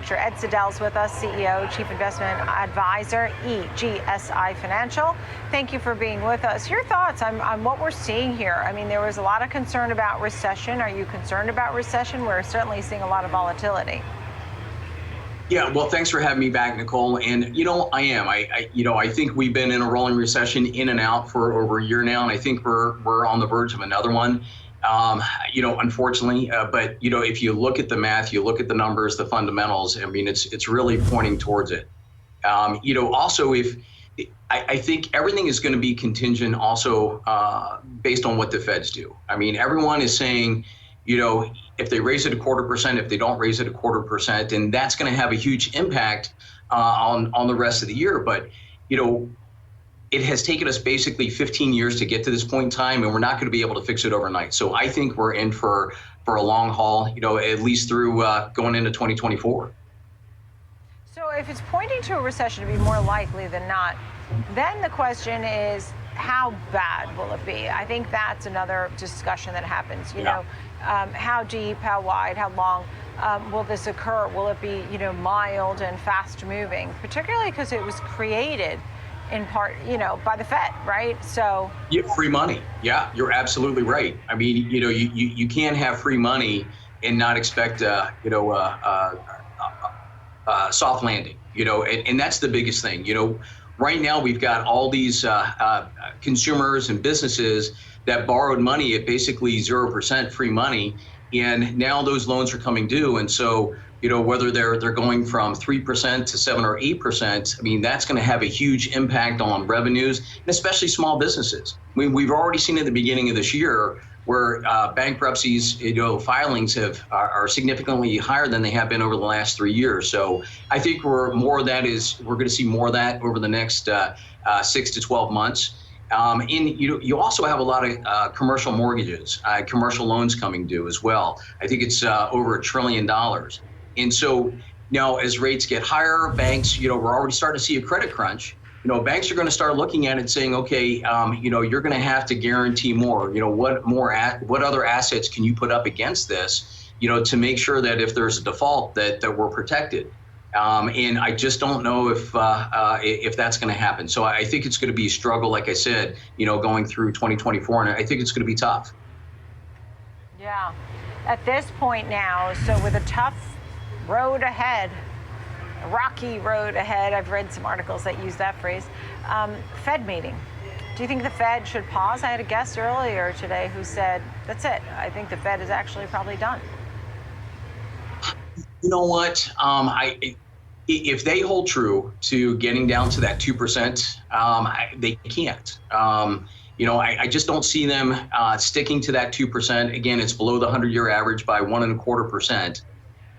Director. Ed Siddell's with us, CEO, Chief Investment Advisor, EGSI Financial. Thank you for being with us. Your thoughts on what we're seeing here? I mean, there was a lot of concern about recession. Are you concerned about recession? We're certainly seeing a lot of volatility. Yeah, well, thanks for having me back, Nicole. And, I am. I think we've been in a rolling recession in and out for over a year now, and I think we're on the verge of another one. Unfortunately, but if you look at the math, you look at the numbers, the fundamentals, I mean, it's really pointing towards it. Also, I think everything is going to be contingent also based on what the Feds do. I mean, everyone is saying, if they raise it 0.25%, if they don't raise it 0.25%, and that's going to have a huge impact on the rest of the year. But, it has taken us basically 15 years to get to this point in time, and we're not going to be able to fix it overnight. So I think we're in for a long haul, at least through going into 2024. So if it's pointing to a recession to be more likely than not, then the question is, how bad will it be? I think that's another discussion that happens. How deep, how wide, how long will this occur? Will it be, mild and fast moving, particularly because it was created in part, by the Fed, right? So free money. Yeah, you're absolutely right. I mean, you can't have free money and not expect soft landing. And that's the biggest thing. Right now we've got all these consumers and businesses that borrowed money at basically 0% free money, and now those loans are coming due, and so whether they're going from 3% to 7 or 8%, I mean, that's going to have a huge impact on revenues, and especially small businesses. I mean, we've already seen at the beginning of this year where bankruptcies, filings are significantly higher than they have been over the last 3 years. So I think we're going to see more of that over the next 6 to 12 months. And you also have a lot of commercial mortgages, commercial loans coming due as well. I think it's over $1 trillion. And so now as rates get higher, banks, we're already starting to see a credit crunch. Banks are going to start looking at it saying, okay, you're going to have to guarantee more. What other assets can you put up against this, to make sure that if there's a default that we're protected. And I just don't know if that's going to happen. So I think it's going to be a struggle, like I said, going through 2024, and I think it's going to be tough. Yeah. At this point now, so with a tough road ahead, a rocky road ahead, I've read some articles that use that phrase, Fed meeting. Do you think the Fed should pause? I had a guest earlier today who said, that's it. I think the Fed is actually probably done. You know what? If they hold true to getting down to that 2%, they can't. I just don't see them sticking to that 2%. Again, it's below the 100-year average by 1.25%.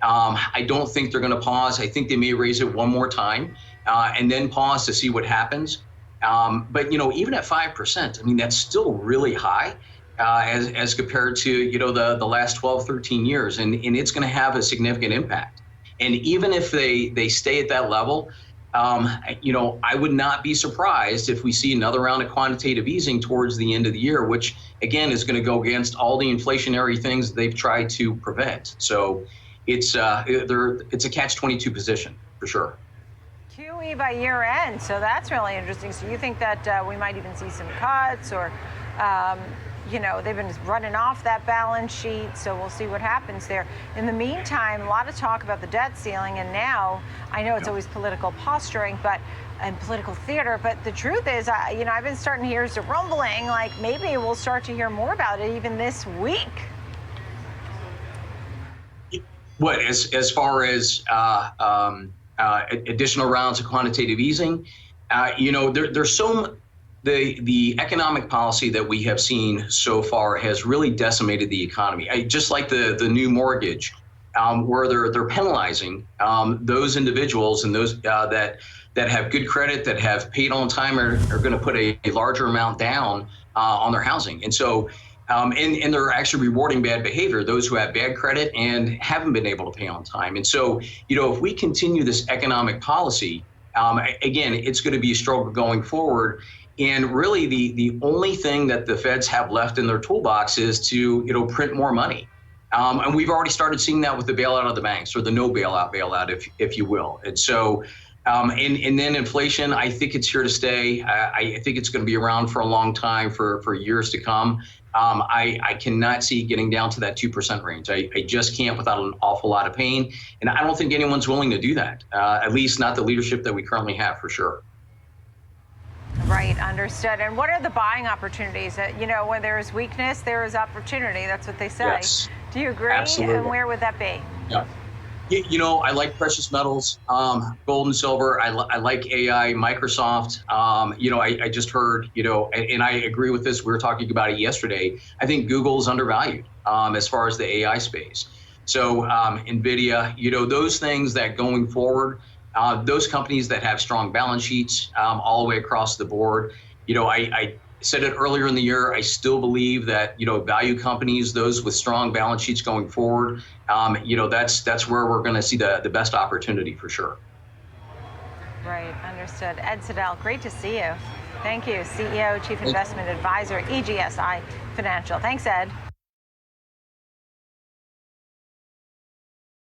I don't think they're going to pause. I think they may raise it one more time and then pause to see what happens. But even at 5%, I mean, that's still really high as compared to the last 12, 13 years, and it's going to have a significant impact. And even if they stay at that level, I would not be surprised if we see another round of quantitative easing towards the end of the year, which again is going to go against all the inflationary things they've tried to prevent. So it's a catch-22 position for sure. QE by year end, so that's really interesting. So you think that we might even see some cuts, or they've been running off that balance sheet, so we'll see what happens there. In the meantime, a lot of talk about the debt ceiling, and now I know it's always political posturing and political theater, but the truth is, I've been starting to hear some rumbling, like maybe we'll start to hear more about it even this week. What, as far as additional rounds of quantitative easing, there's so the economic policy that we have seen so far has really decimated the economy. Just like the new mortgage, where they're penalizing those individuals and those that have good credit, that have paid on time, are going to put a larger amount down on their housing. And so and they're actually rewarding bad behavior, those who have bad credit and haven't been able to pay on time. And so, if we continue this economic policy, again, it's going to be a struggle going forward. And really, the only thing that the Feds have left in their toolbox is to, print more money. And we've already started seeing that with the bailout of the banks, or the no bailout, if you will. And so, and then inflation, I think it's here to stay. I think it's going to be around for a long time, for years to come. I cannot see getting down to that 2% range. I just can't without an awful lot of pain. And I don't think anyone's willing to do that, at least not the leadership that we currently have, for sure. Right, understood. And what are the buying opportunities? You know, when there is weakness, there is opportunity. That's what they say. Yes, Do you agree? absolutely. And where would that be? Yeah. You know, I like precious metals, gold and silver. I like AI, Microsoft. You know, I just heard, you know, and I agree with this. We were talking about it yesterday. I think Google is undervalued as far as the AI space. So NVIDIA, you know, those things that going forward, those companies that have strong balance sheets all the way across the board, you know, I said it earlier in the year. I still believe that, you know, value companies, those with strong balance sheets going forward, you know, that's where we're going to see the best opportunity, for sure. Right, understood. Ed Siddell, great to see you. Thank you. CEO, Chief Investment Advisor, EGSI Financial. Thanks, Ed.